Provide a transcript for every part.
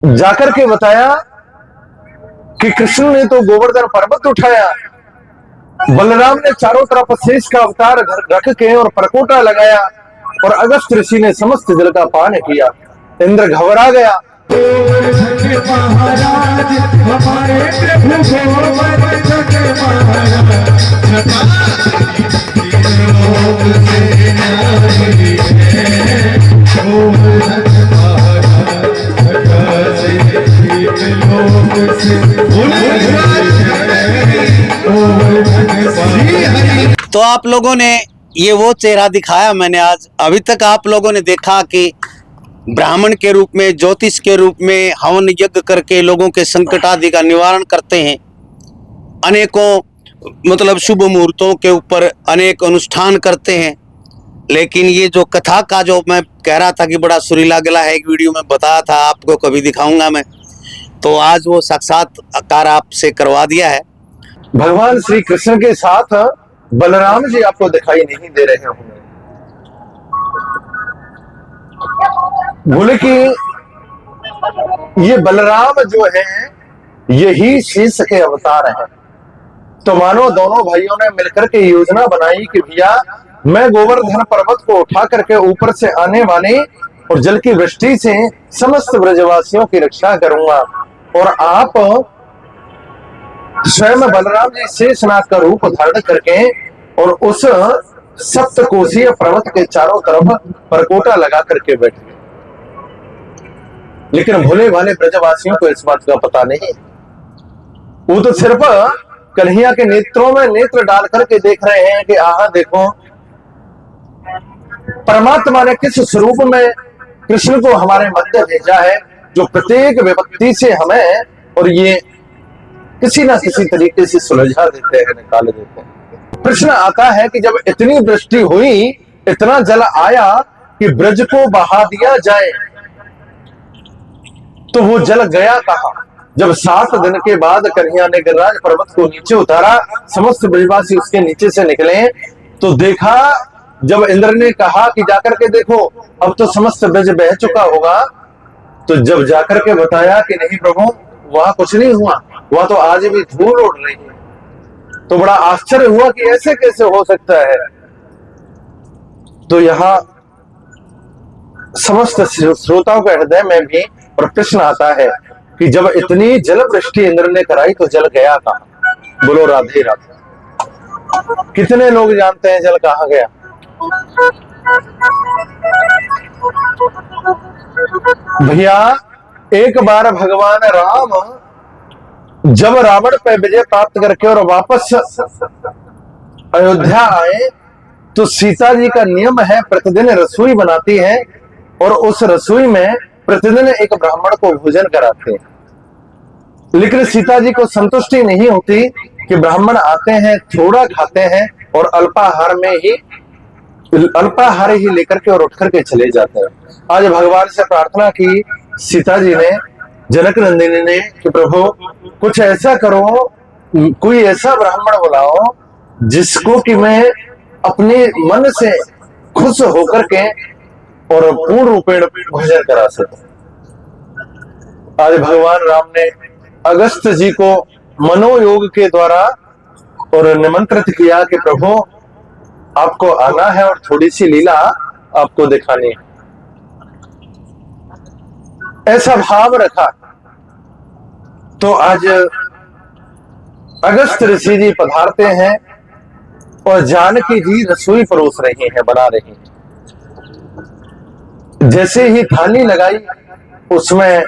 जाकर के बताया कि कृष्ण ने तो गोवर्धन पर्वत उठाया, बलराम ने चारों तरफ शेष का अवतार रख के और परकोटा लगाया और अगस्त ऋषि ने समस्त जल का पान किया। इंद्र घबरा गया। महाराज हमारे तो आप लोगों ने ये वो चेहरा दिखाया मैंने आज। अभी तक आप लोगों ने देखा कि ब्राह्मण के रूप में, ज्योतिष के रूप में हवन यज्ञ करके लोगों के संकट आदि का निवारण करते हैं। अनेकों मतलब शुभ मुहूर्तों के ऊपर अनेक अनुष्ठान करते हैं। लेकिन ये जो कथा का जो मैं कह रहा था कि बड़ा सुरीला गला है, एक वीडियो में बताया था, आपको कभी दिखाऊंगा मैं, तो आज वो साक्षात्कार आपसे करवा दिया है। भगवान श्री कृष्ण के साथ बलराम जी आपको दिखाई नहीं दे रहे होंगे। बोले कि ये बलराम जो है यही शीर्ष के अवतार हैं। तो मानो दोनों भाइयों ने मिलकर के योजना बनाई कि भैया मैं गोवर्धन पर्वत को उठा करके ऊपर से आने वाले और जल की वृष्टि से समस्त ब्रजवासियों की रक्षा करूंगा, और आप स्वयं बलराम जी शेषनाग का रूप धारण करके और उस सप्तकोशीय पर्वत के चारों तरफ परकोटा लगा करके बैठे। लेकिन भोले भाले ब्रजवासियों को इस बात का पता नहीं। वो तो सिर्फ कन्हैया के नेत्रों में नेत्र डाल करके देख रहे हैं कि आहा देखो परमात्मा ने किस स्वरूप में कृष्ण को हमारे मध्य भेजा है, जो प्रत्येक विपत्ति से हमें और ये किसी ना किसी तरीके से सुलझा देते हैं, निकाल देते हैं। प्रश्न आता है कि जब इतनी वृष्टि हुई, इतना जल आया कि ब्रज को बहा दिया जाए, तो वो जल गया कहां? जब 7 दिन के बाद कन्हैया ने गिरिराज पर्वत को नीचे उतारा, समस्त ब्रजवासी उसके नीचे से निकले, तो देखा, जब इंद्र ने कहा कि जाकर के देखो अब तो समस्त ब्रज बह चुका होगा, तो जब जाकर के बताया कि नहीं प्रभु वहां कुछ नहीं हुआ, वहां तो आज भी धूल उड़ रही है, तो बड़ा आश्चर्य हुआ कि ऐसे कैसे हो सकता है। तो यहां समस्त श्रोताओं के हृदय में भी प्रश्न आता है कि जब इतनी जल वृष्टि इंद्र ने कराई तो जल गया कहां? बोलो राधे राधे। कितने लोग जानते हैं जल कहां गया? भैया एक बार भगवान राम जब रावण पे विजय प्राप्त करके और वापस अयोध्या आए, तो सीता जी का नियम है प्रतिदिन रसोई बनाती है और उस रसोई में प्रतिदिन एक ब्राह्मण को भोजन कराते हैं। लेकिन सीता जी को संतुष्टि नहीं होती कि ब्राह्मण आते हैं, थोड़ा खाते हैं और अल्पाहार ही लेकर के और उठ करके चले जाते हैं। आज भगवान से प्रार्थना की सीता जी ने, जनक नंदिनी ने, कि प्रभु कुछ ऐसा करो, कोई ऐसा ब्राह्मण बुलाओ जिसको कि मैं अपने मन से खुश होकर के और पूर्ण रूपेण भोजन करा सकूं। आज भगवान राम ने अगस्त जी को मनोयोग के द्वारा और निमंत्रित किया कि प्रभु आपको आना है और थोड़ी सी लीला आपको दिखानी है। ऐसा भाव रखा। तो आज अगस्त ऋषि जी पधारते हैं और जानकी जी रसोई परोस रही हैं, बना रही हैं। जैसे ही थाली लगाई, उसमें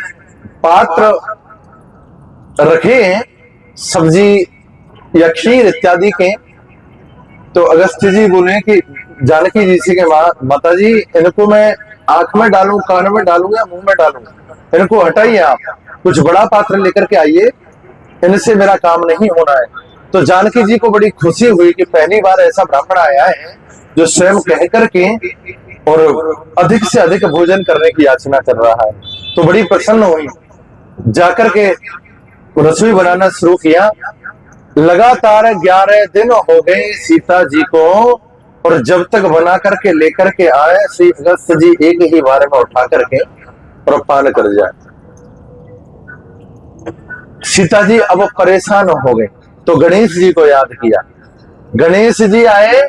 पात्र रखे सब्जी या खीर इत्यादि के, तो अगस्त्य जी बोले कि जानकी जी से माता जी इनको मैं आंख में डालूं, कान में डालूं या मुंह में डालूं? इनको हटाइए, आप कुछ बड़ा पात्र लेकर के आइए, इनसे मेरा काम नहीं होना है। तो जानकी जी को बड़ी खुशी हुई कि पहली बार ऐसा ब्राह्मण आया है जो स्वयं कह करके और अधिक से अधिक भोजन करने की याचना कर रहा है। तो बड़ी प्रसन्न हुई, जाकर के रसोई बनाना शुरू किया। लगातार 11 दिन हो गए सीता जी को, और जब तक बना करके लेकर के आए श्री अगस्त जी एक ही बार में उठा करके और पान कर जाए। सीता जी अब परेशान हो गए तो गणेश जी को याद किया। गणेश जी आए,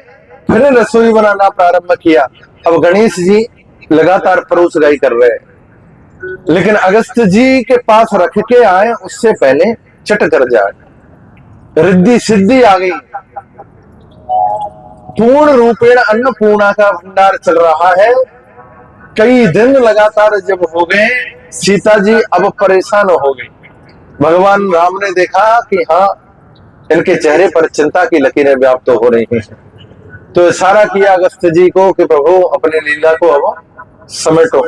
फिर रसोई बनाना प्रारंभ किया। अब गणेश जी लगातार परोस गाई कर रहे हैं, लेकिन अगस्त जी के पास रख के आए उससे पहले चट कर जाए। रिद्धि सिद्धि आ गई, पूर्ण रूपेण अन्नपूर्णा का भंडार चल रहा है। कई दिन लगातार जब हो गए, सीता जी अब परेशान हो गई। भगवान राम ने देखा कि हाँ, इनके चेहरे पर चिंता की लकीरें व्याप्त हो रही हैं, तो इशारा किया अगस्त जी को कि प्रभु अपनी लीला को अब समेटो।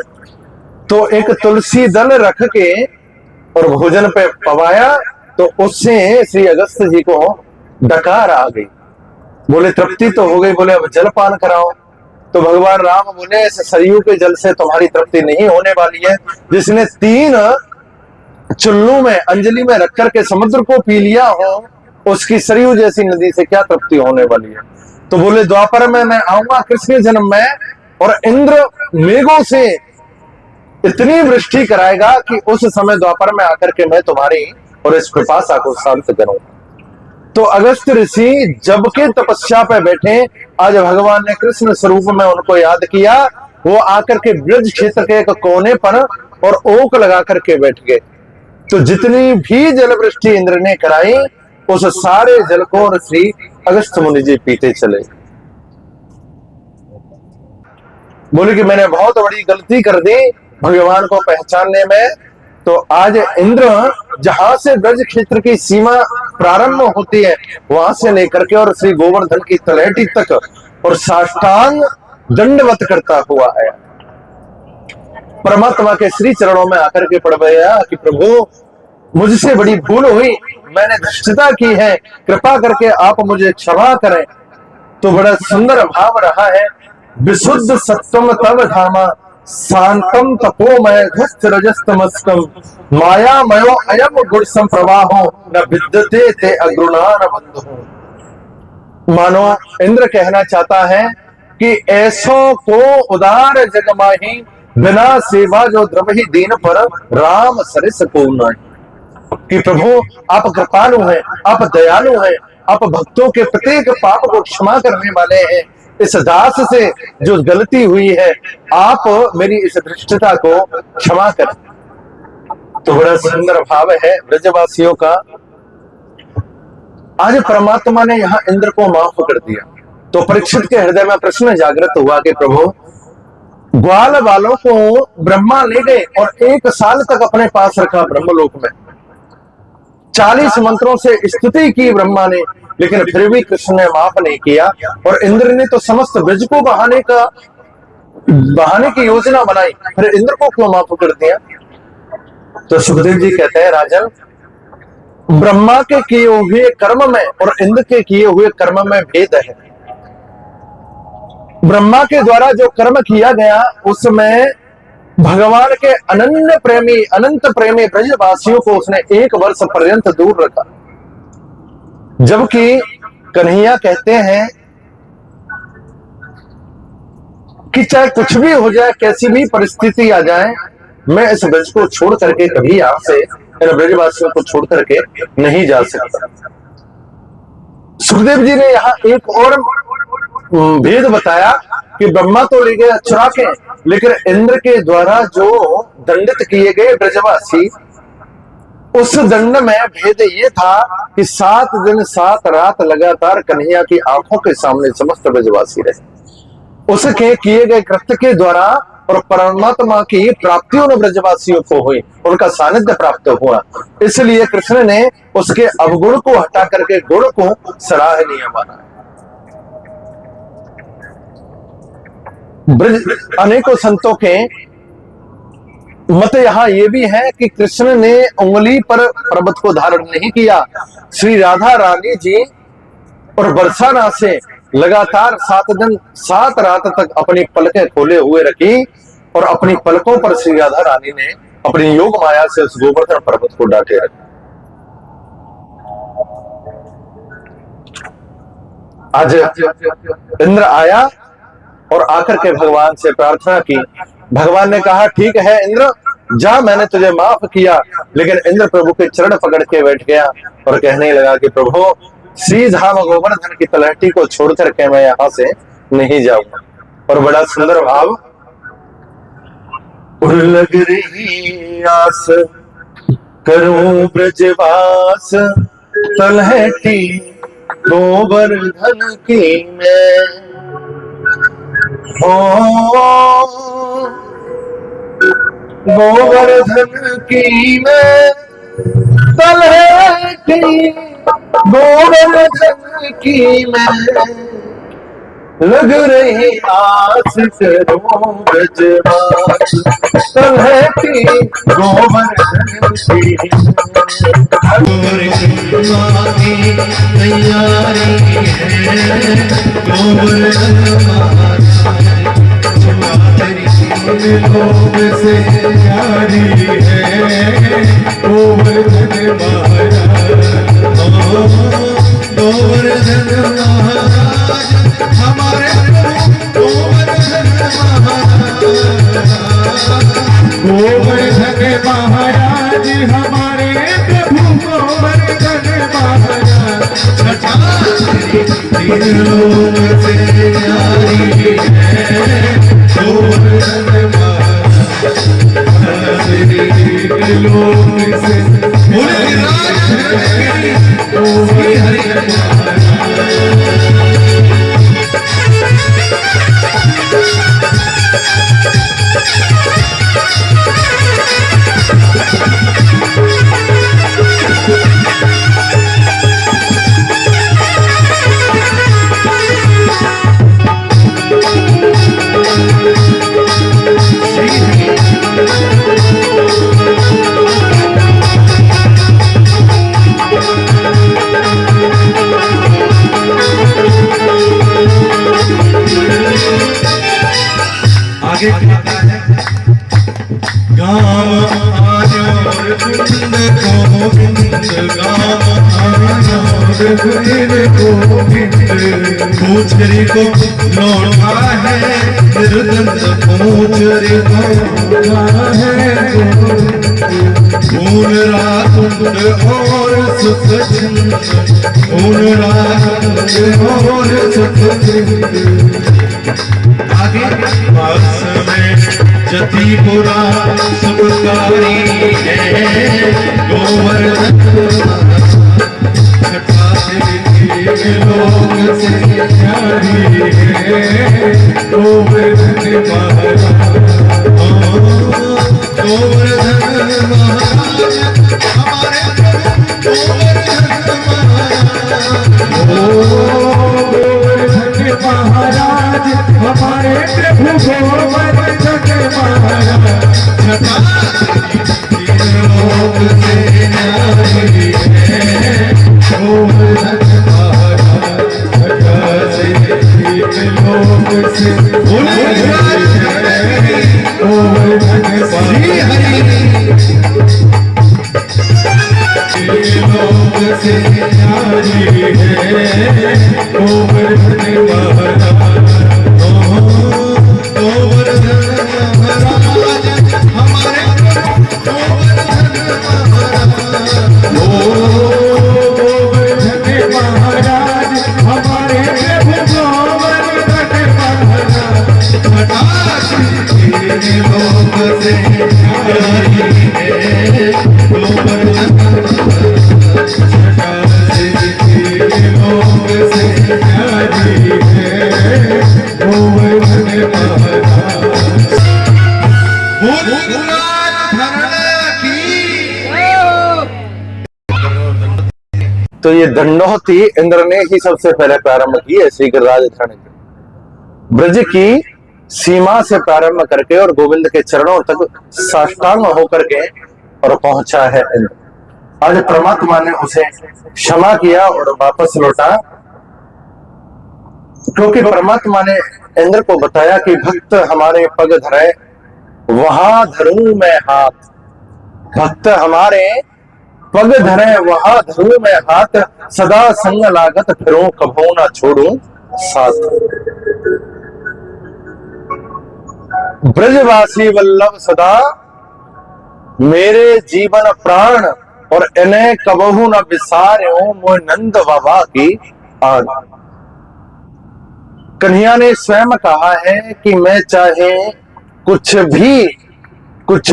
तो एक तुलसी दल रख के और भोजन पे पवाया, तो उससे श्री अगस्त जी को डकार आ गई। बोले तृप्ति तो हो गई, बोले अब जल पान कराओ। तो भगवान राम बोले इस सरयू के जल से तुम्हारी तृप्ति नहीं होने वाली है। जिसने 3 चुल्लू में अंजलि में रख करके समुद्र को पी लिया हो, उसकी सरयू जैसी नदी से क्या तृप्ति होने वाली है। तो बोले द्वापर में मैं आऊंगा कृष्ण जन्म में, और इंद्र मेघों से इतनी वृष्टि कराएगा कि उस समय द्वापर में आकर के मैं तुम्हारी और इस पिपासा को शांत करूंगा। तो अगस्त ऋषि जब के तपस्या पे बैठे, आज भगवान ने कृष्ण स्वरूप में उनको याद किया। वो आकर के ब्रज क्षेत्र के एक कोने पर और ओक लगा करके बैठ गए। तो जितनी भी जल वृष्टि इंद्र ने कराई, उस सारे जल को श्री अगस्त मुनि जी पीते चले। बोले कि मैंने बहुत बड़ी गलती कर दी भगवान को पहचानने में। तो आज इंद्र जहां से ब्रज क्षेत्र की सीमा प्रारंभ होती है, वहां से लेकर के और श्री गोवर्धन की तलहटी तक और साष्टांग दंडवत करता हुआ है, परमात्मा के श्री चरणों में आकर के पड़ गया कि प्रभु मुझसे बड़ी भूल हुई, मैंने धृष्टता की है, कृपा करके आप मुझे क्षमा करें। तो बड़ा सुंदर भाव रहा है। विशुद्ध सत्वम तव धामा शांतम तपोमय घस्त रजस्तमस्कम मायामयो अयम गुण संप्रवाहो न विद्यते ते अग्रुणान बंधु। मानो इंद्र कहना चाहता है कि ऐसों को उदार जग माही, बिना सेवा जो द्रवहि दीन पर राम सरिस को नहीं। कि प्रभु आप कृपालु हैं, आप दयालु हैं, आप भक्तों के प्रत्येक पाप को क्षमा करने वाले हैं। इस दास से जो गलती हुई है, आप मेरी इस धृष्टता को क्षमा करें। तो बड़ा सुंदर भाव है ब्रजवासियों का। आज परमात्मा ने यहाँ इंद्र को माफ कर दिया, तो परीक्षित के हृदय में प्रश्न जागृत हुआ कि प्रभु ग्वाल वालों को ब्रह्मा ले गए और 1 साल तक अपने पास रखा ब्रह्मलोक में, 40 मंत्रों से स्तुति की ब्रह्मा ने, लेकिन फिर भी कृष्ण ने माफ नहीं किया। और इंद्र ने तो समस्त ब्रज को बहाने की योजना बनाई, फिर इंद्र को क्यों माफ कर दिया। तो सुखदेव जी कहते हैं राजन, ब्रह्मा के किए हुए कर्म में और इंद्र के किए हुए कर्म में भेद है। ब्रह्मा के द्वारा जो कर्म किया गया उसमें भगवान के अनंत प्रेमी ब्रजवासियों को उसने 1 वर्ष पर्यंत दूर रखा। जबकि कन्हैया कहते हैं कि चाहे कुछ भी हो जाए, कैसी भी परिस्थिति आ जाए, मैं इस ब्रज को छोड़ करके कभी आपसे इन ब्रजवासियों को छोड़ करके नहीं जा सकता। सुखदेव जी ने यहाँ एक और भेद बताया कि ब्रह्मा तो ले गए चुरा के, लेकिन इंद्र के द्वारा जो दंडित किए गए ब्रजवासी, उस दंड में भेद ये था कि 7 दिन 7 रात लगातार कन्हैया की आंखों के सामने समस्त ब्रजवासी रहे। उसके किए गए कृत्य के द्वारा और परमात्मा की प्राप्ति उन ब्रजवासियों को हुई, उनका सानिध्य प्राप्त हुआ। इसलिए कृष्ण ने उसके अवगुण को हटा करके गुण को सराहनीय माना। अनेकों संतों के मत यहाँ ये भी है कि कृष्ण ने उंगली पर पर्वत को धारण नहीं किया। श्री राधा रानी जी और बरसाना से लगातार 7 दिन 7 रात तक अपनी पलकें खोले हुए रखी और अपनी पलकों पर श्री राधा रानी ने अपनी योग माया से उस गोवर्धन पर्वत को डांटे रखा। आज इंद्र आया और आकर के भगवान से प्रार्थना की। भगवान ने कहा ठीक है इंद्र, जा मैंने तुझे माफ किया। लेकिन इंद्र प्रभु के चरण पकड़ के बैठ गया और कहने लगा कि प्रभु श्री धाम गोवर्धन की तलहटी को छोड़ करके मैं यहां से नहीं जाऊंगा। और बड़ा सुंदर भाव, और लग रही आस करूं ब्रजवास तलहटी गोवर्धन की मैं, हो गोवर्धन की मैं तलहटी गोवर्धन की मैं, लग रही आस करो ब्रजवास तलहटी गोवर्धन की तैयारी है गोवर्धन लोग से प्यारी है गोवर्धन महाराज, गोवर्धन महाराज हमारे गोवर्धन महाराज, गोवर्धन महाराज हमारे प्रभु गोवर्धन महाराज, तीन लोग से प्यारी है गोवर्धन महाराज, लोग से गोवर्धन महाराज। आगे गाम आयोर कुंद गोविंद, गाम आयोर कुंद गोविंद, पूछरी को लौटा है निर्दंत, पूछरी को लौटा है फूल रातुंड और सुख छिंद, फूल रातुंड और सुख छिंद। आगे पास में जतिपुरा सुखकारी है गोवर्धन, छठा देवी लोग से प्यारी है गोवर्धन महाराज, गोवर्धन महाराज हमारे गोवर्धन महाराज, गोवर्धन महाराज हमारे प्रभु गोवर्धन महाराज, तीन लोग से न्यारी है गोवर्धन महाराज, तीन लोग से गोवर्धन श्री हरि, तीन लोग से न्यारी है गोवर्धन महाराज, गोवर्धन महाराज हमारे गोवर्धन महाराज, गोवर्धन महाराज हमारे प्रभु गोवर्धन महाराज, तीन लोग से प्यारी है गोवर्धन महाराज, तीन लोग से प्यारी है गोवर्धन महाराज। तो ये दंडोती इंद्र ने ही सबसे पहले प्रारंभ की है श्री गिरिराज धरण ब्रज की सीमा से प्रारंभ करके और गोविंद के चरणों तक साष्टांग होकर के और पहुंचा है इंद्र। आज परमात्मा ने उसे क्षमा किया और वापस लौटा, क्योंकि परमात्मा ने इंद्र को बताया कि भक्त हमारे पग धरे वहां धरूं मैं हाथ, भक्त हमारे पग धरे वहां धरूं मैं हाथ, सदा संग लागत फिरूं कभू ना छोड़ूं साथ। ब्रजवासी वल्लभ सदा मेरे जीवन प्राण और इन्हें कबहू न बिसार्यो मोह नंद बाबा की आन। कन्हैया ने स्वयं कहा है कि मैं चाहे कुछ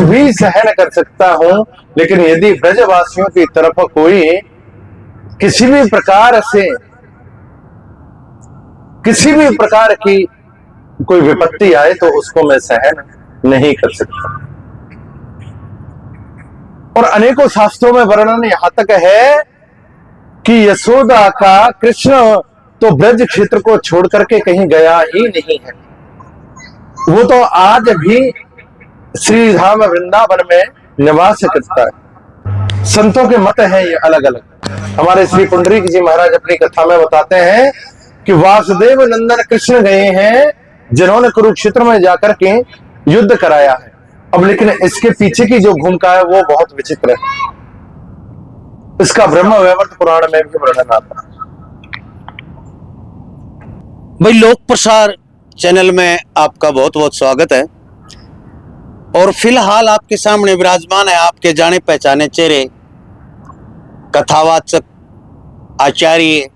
भी सहन कर सकता हूं, लेकिन यदि ब्रजवासियों की तरफ कोई किसी भी प्रकार की कोई विपत्ति आए तो उसको मैं सहन नहीं कर सकता। और अनेकों शास्त्रों में वर्णन यहां तक है कि यशोदा का कृष्ण तो ब्रज क्षेत्र को छोड़ करके कहीं गया ही नहीं है। वो तो आज भी श्री धाम वृंदावन में निवास करता है। संतों के मत हैं ये अलग अलग। हमारे श्री पुंडरीक जी महाराज अपनी कथा में बताते हैं कि वासुदेव नंदन कृष्ण गए हैं जिन्होंने कुरुक्षेत्र में जाकर के युद्ध कराया है। अब लेकिन इसके पीछे की जो भूमिका है वो बहुत विचित्र है। इसका ब्रह्म वैवर्त पुराण में भी वर्णन आता है। भाई लोक प्रसार चैनल में आपका बहुत बहुत स्वागत है। और फिलहाल आपके सामने विराजमान है आपके जाने पहचाने चेहरे, कथावाचक, आचार्य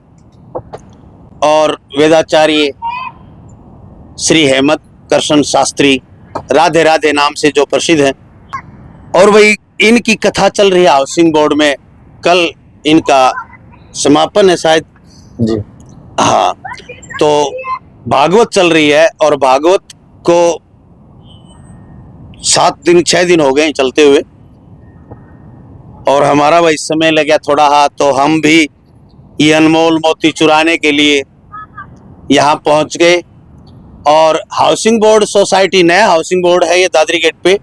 और वेदाचार्य श्री हेमंत कृष्ण शास्त्री, राधे राधे नाम से जो प्रसिद्ध हैं। और वही इनकी कथा चल रही है हाउसिंग बोर्ड में। कल इनका समापन है शायद जी। हाँ, तो भागवत चल रही है और भागवत को 7 दिन 6 दिन हो गए चलते हुए। और हमारा भाई समय लग गया थोड़ा हाथ, तो हम भी ये अनमोल मोती चुराने के लिए यहाँ पहुँच गए। और हाउसिंग बोर्ड सोसाइटी, नया हाउसिंग बोर्ड है ये दादरी गेट पे।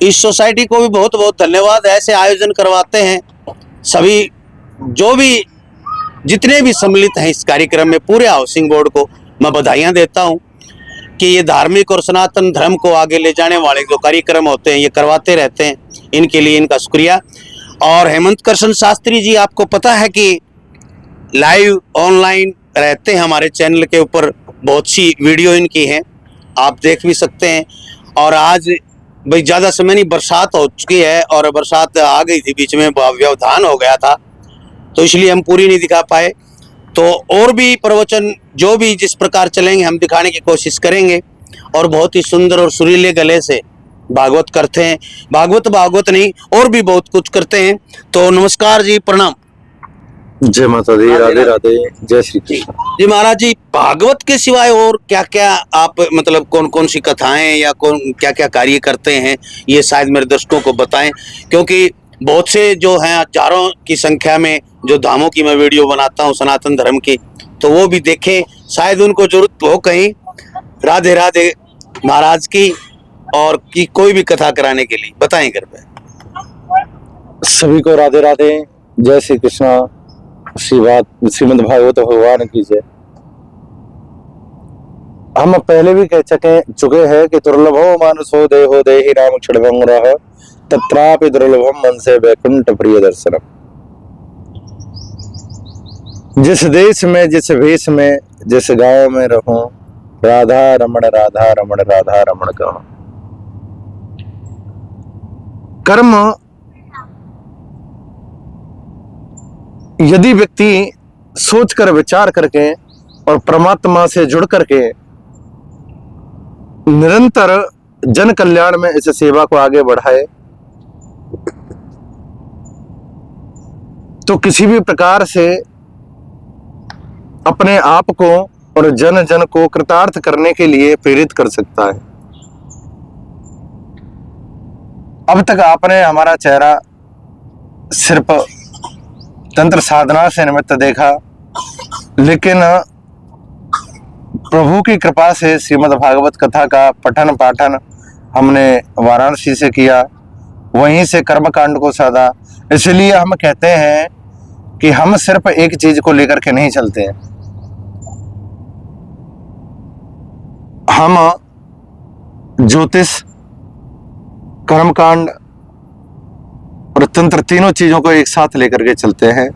इस सोसाइटी को भी बहुत बहुत धन्यवाद। ऐसे आयोजन करवाते हैं सभी, जो भी जितने भी सम्मिलित हैं इस कार्यक्रम में, पूरे हाउसिंग बोर्ड को मैं बधाइयाँ देता हूँ कि ये धार्मिक और सनातन धर्म को आगे ले जाने वाले जो कार्यक्रम होते हैं ये करवाते रहते हैं। इनके लिए इनका शुक्रिया। और हेमंत कृष्ण शास्त्री जी, आपको पता है कि लाइव ऑनलाइन रहते हैं हमारे चैनल के ऊपर, बहुत सी वीडियो इनकी हैं, आप देख भी सकते हैं। और आज भाई ज़्यादा समय नहीं, बरसात हो चुकी है और बरसात आ गई थी बीच में, व्यवधान हो गया था, तो इसलिए हम पूरी नहीं दिखा पाए। तो और भी प्रवचन जो भी जिस प्रकार चलेंगे हम दिखाने की कोशिश करेंगे। और बहुत ही सुंदर और सुरीले गले से भागवत करते हैं। भागवत नहीं और भी बहुत कुछ करते हैं। तो नमस्कार जी, प्रणाम। जय माता दी, राधे राधे, जय श्री कृष्ण। जी महाराज जी, भागवत के सिवाय और क्या क्या आप मतलब कौन कौन सी कथाएं या कौन क्या क्या कार्य करते हैं, ये शायद मेरे दर्शकों को बताएं। क्योंकि बहुत से जो हैं हजारों की संख्या में जो धामों की मैं वीडियो बनाता हूँ सनातन धर्म की, तो वो भी देखें, शायद उनको जरूरत हो कहीं राधे राधे महाराज की और की कोई भी कथा कराने के लिए। बताएं कर पे। सभी को राधे राधे, जय श्री कृष्णा। श्रीमद् भागवत भगवान की जय। हम पहले भी कह चुके हैं कि दुर्लभो मानुषो देहो देहि राम क्षणभंगुरः तत्रापि दुर्लभम मन से वैकुंठ प्रिय दर्शनम। जिस देश में, जिस भेष में, जिस गांव में रहूं, राधा रमण राधा रमण राधा रमण कहो। कर्म यदि व्यक्ति सोचकर विचार करके और परमात्मा से जुड़ करके निरंतर जन कल्याण में इस सेवा को आगे बढ़ाए, तो किसी भी प्रकार से अपने आप को और जन जन को कृतार्थ करने के लिए प्रेरित कर सकता है। अब तक आपने हमारा चेहरा सिर्फ तंत्र साधना से निमित्त देखा, लेकिन प्रभु की कृपा से श्रीमद् भागवत कथा का पठन पाठन हमने वाराणसी से किया, वहीं से कर्मकांड को साधा। इसलिए हम कहते हैं कि हम सिर्फ एक चीज को लेकर के नहीं चलते हैं, हम ज्योतिष, कर्मकांड और तंत्र तीनों चीजों को एक साथ लेकर के चलते हैं।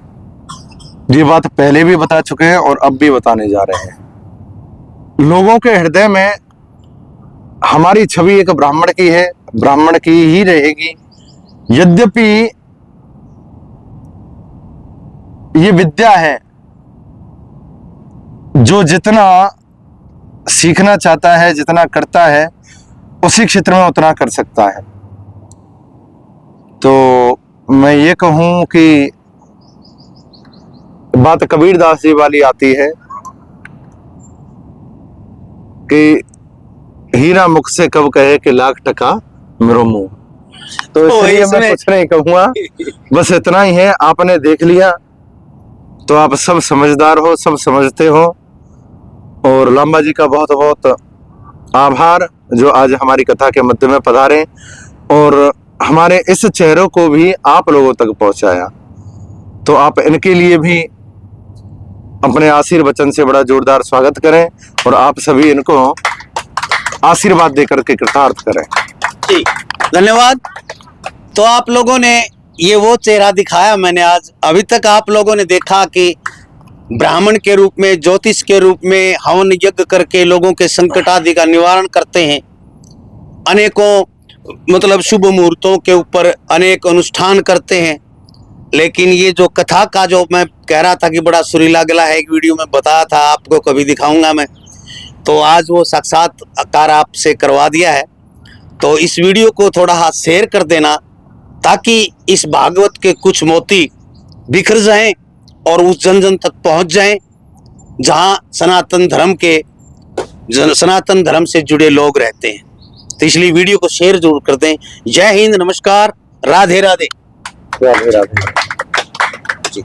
ये बात पहले भी बता चुके हैं और अब भी बताने जा रहे हैं। लोगों के हृदय में हमारी छवि एक ब्राह्मण की है, ब्राह्मण की ही रहेगी। यद्यपि ये विद्या है जो जितना सीखना चाहता है, जितना करता है, उसी क्षेत्र में उतना कर सकता है। तो मैं ये कहूं कि बात कबीरदास जी वाली आती है कि हीरा मुख से कब कहे कि लाख टका मेरो मुंह। तो इसलिए मैं कुछ नहीं कहूंगा, बस इतना ही है। आपने देख लिया तो आप सब समझदार हो, सब समझते हो। और लांबा जी का बहुत बहुत आभार जो आज हमारी कथा के मध्य में पधारे और हमारे इस चेहरों को भी आप लोगों तक पहुंचाया। तो आप इनके लिए भी अपने आशीर्वचन से बड़ा जोरदार स्वागत करें और आप सभी इनको आशीर्वाद देकर के कृतार्थ करें। जी धन्यवाद। तो आप लोगों ने ये वो चेहरा दिखाया मैंने आज। अभी तक आप लोगों ने देखा कि ब्राह्मण के रूप में, ज्योतिष के रूप में हवन यज्ञ करके लोगों के संकट आदि का निवारण करते हैं। अनेकों मतलब शुभ मुहूर्तों के ऊपर अनेक अनुष्ठान करते हैं। लेकिन ये जो कथा का जो मैं कह रहा था कि बड़ा सुरीला गला है, एक वीडियो में बताया था, आपको कभी दिखाऊंगा मैं। तो आज वो साक्षात्कार आपसे करवा दिया है। तो इस वीडियो को थोड़ा हाथ शेयर कर देना ताकि इस भागवत के कुछ मोती बिखर जाएं और उस जन जन तक पहुंच जाएं जहां सनातन धर्म से जुड़े लोग रहते हैं। तो इसलिए वीडियो को शेयर जरूर कर दें। जय हिंद, नमस्कार, राधे राधे। राधे राधे। जी।